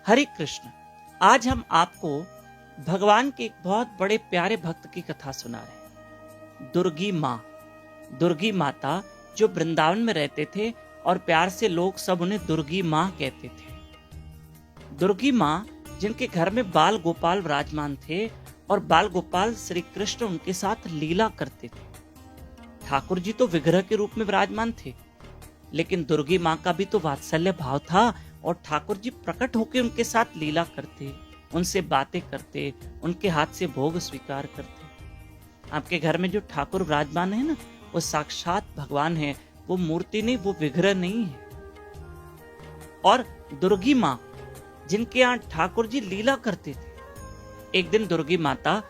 हरे कृष्ण। आज हम आपको भगवान के एक बहुत बड़े प्यारे भक्त की कथा सुना रहे हैं। दुर्गी माँ, दुर्गी माता जो वृंदावन में रहते थे और प्यार से लोग सब उन्हें दुर्गी माँ कहते थे। दुर्गी माँ जिनके घर में बाल गोपाल विराजमान थे और बाल गोपाल श्री कृष्ण उनके साथ लीला करते थे। ठाकुर जी तो विग्रह के रूप में विराजमान थे, लेकिन दुर्गी माँ का भी तो वात्सल्य भाव था और ठाकुर जी प्रकट होकर उनके साथ लीला करते, उनसे बातें करते, उनके हाथ से भोग स्वीकार करते। आपके घर में जो ठाकुर विराजमान है ना, वो साक्षात भगवान है, वो मूर्ति नहीं, वो विग्रह नहीं है। और दुर्गी माँ जिनके यहाँ ठाकुर जी लीला करते थे। एक दिन दुर्गी माता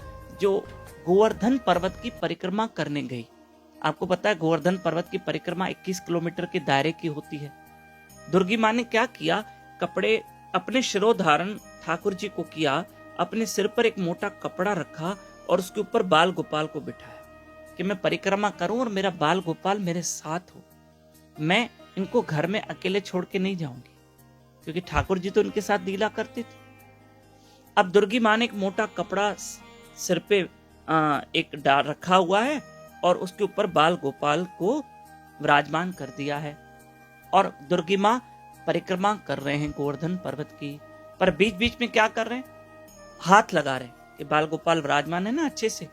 जो गोवर्धन पर्वत की परिक्रमा करने गई। आपको पता है गोवर्धन पर्वत की परिक्रमा 21 किलोमीटर के दायरे की होती है। दुर्गी माँ ने क्या किया, कपड़े अपने शिरोधारण ठाकुर जी को किया, अपने सिर पर एक मोटा कपड़ा रखा और उसके ऊपर बाल गोपाल को बिठाया कि मैं परिक्रमा करूं और मेरा बाल गोपाल मेरे साथ हो। मैं इनको घर में अकेले छोड़ के नहीं जाऊंगी, क्योंकि ठाकुर जी तो इनके साथ लीला करते थे। अब दुर्गी माँ ने एक मोटा कपड़ा सिर पे एक डाल रखा हुआ है और उसके ऊपर बाल गोपाल को विराजमान कर दिया है और दुर्गी माँ परिक्रमा कर रहे हैं गोवर्धन पर्वत की। पर बीच बीच में क्या कर रहे हैं, हाथ लगा रहे हैं कि बाल गोपाल विराजमान है ना, अच्छे से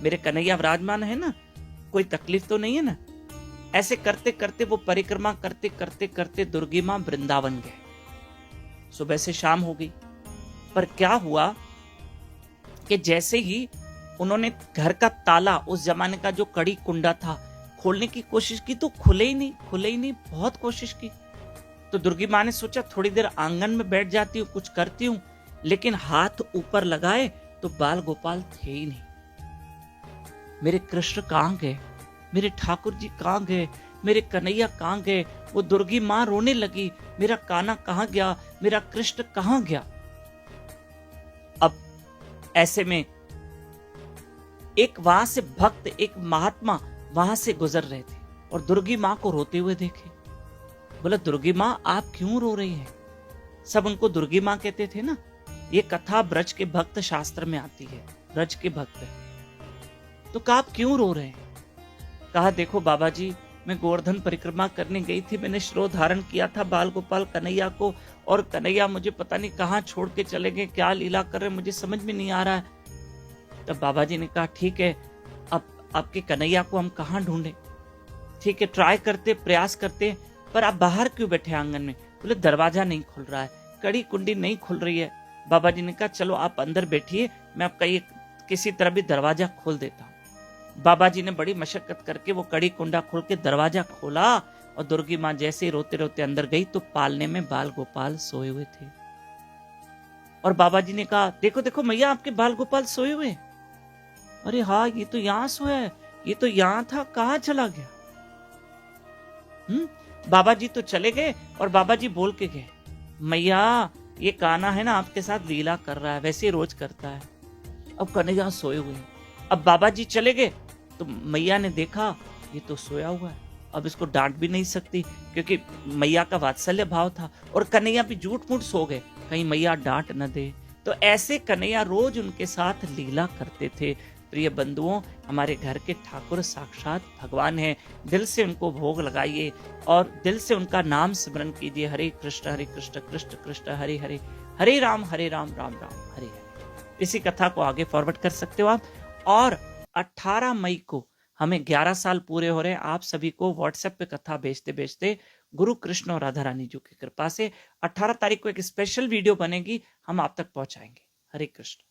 मेरे कन्हैया विराजमान है ना, कोई तकलीफ तो नहीं है ना। ऐसे करते करते वो परिक्रमा करते करते करते दुर्गी माँ वृंदावन गए। सुबह से शाम हो गई, पर क्या हुआ कि जैसे ही उन्होंने घर का ताला, उस जमाने का जो कड़ी कुंडा था, खोलने की कोशिश की तो खुले ही नहीं, बहुत कोशिश की। तो दुर्गी माँ ने सोचा थोड़ी देर आंगन में बैठ जाती हूँ, कुछ करती हूँ, लेकिन हाथ ऊपर लगाए तो बाल गोपाल थे ही नहीं। मेरे कृष्ण कहाँ गए, मेरे ठाकुर जी कहाँ गए, मेरे कन्हैया कहाँ गए। वो दुर्गी माँ रोने लगी, मेरा कान्हा कहाँ गया, मेरा कृष्ण कहाँ गया। अब ऐसे में एक वहां से भक्त, एक महात्मा वहां से गुजर रहे थे और दुर्गी माँ को रोते हुए देखे। बोला दुर्गी माँ आप क्यों रो रही हैं? सब उनको दुर्गी माँ कहते थे ना। ये कथा ब्रज के भक्त शास्त्र में आती है, ब्रज के भक्त। तो कहा आप क्यों रो रहे हैं? कहा देखो बाबा जी, मैं गोवर्धन परिक्रमा करने गई थी, मैंने शिरो धारण किया था बाल गोपाल कन्हैया को, और कन्हैया मुझे पता नहीं कहाँ छोड़ के चले गए, क्या लीला कर रहे मुझे समझ में नहीं आ रहा है। तब बाबा जी ने कहा ठीक है, अब आपके कन्हैया को हम कहाँ ढूंढे? ठीक है, ट्राई करते, प्रयास करते, पर आप बाहर क्यों बैठे आंगन में? बोले दरवाजा नहीं खुल रहा है, कड़ी कुंडी नहीं खुल रही है। बाबा जी ने कहा चलो आप अंदर बैठिए, मैं आपका ये किसी तरह भी दरवाजा खोल देता हूँ। बाबा जी ने बड़ी मशक्कत करके वो कड़ी कुंडा खोल के दरवाजा खोला और दुर्गी माँ जैसे ही रोते रोते अंदर गई तो पालने में बाल गोपाल सोए हुए थे। और बाबा जी ने कहा देखो देखो मैया, आपके बाल गोपाल सोए हुए। अरे हाँ, ये तो यहाँ सोया है, ये तो यहाँ था, कहाँ चला गया? बाबा जी तो चले गए और बाबा जी बोल के गए, मैया ये कान्हा है ना आपके साथ लीला कर रहा है, वैसे रोज करता है। अब कन्हैया सोए हुए हैं। अब बाबा जी चले गए तो मैया ने देखा ये तो सोया हुआ है, अब इसको डांट भी नहीं सकती क्योंकि मैया का वात्सल्य भाव था, और कन्हैया भी झूठ मूठ सो गए, कहीं मैया डांट न दे। तो ऐसे कन्हैया रोज उनके साथ लीला करते थे। प्रिय बंधुओं, हमारे घर के ठाकुर साक्षात भगवान हैं। दिल से उनको भोग लगाइए और दिल से उनका नाम स्मरण कीजिए। हरे कृष्ण कृष्ण कृष्ण हरे हरे, हरे राम राम राम हरे हरे। इसी कथा को आगे फॉरवर्ड कर सकते हो आप। और 18 मई को हमें 11 साल पूरे हो रहे हैं। आप सभी को व्हाट्सएप पे कथा भेजते भेजते गुरु कृष्ण और राधा रानी जी की कृपा से 18 तारीख को एक स्पेशल वीडियो बनेगी, हम आप तक पहुंचाएंगे। हरे कृष्ण।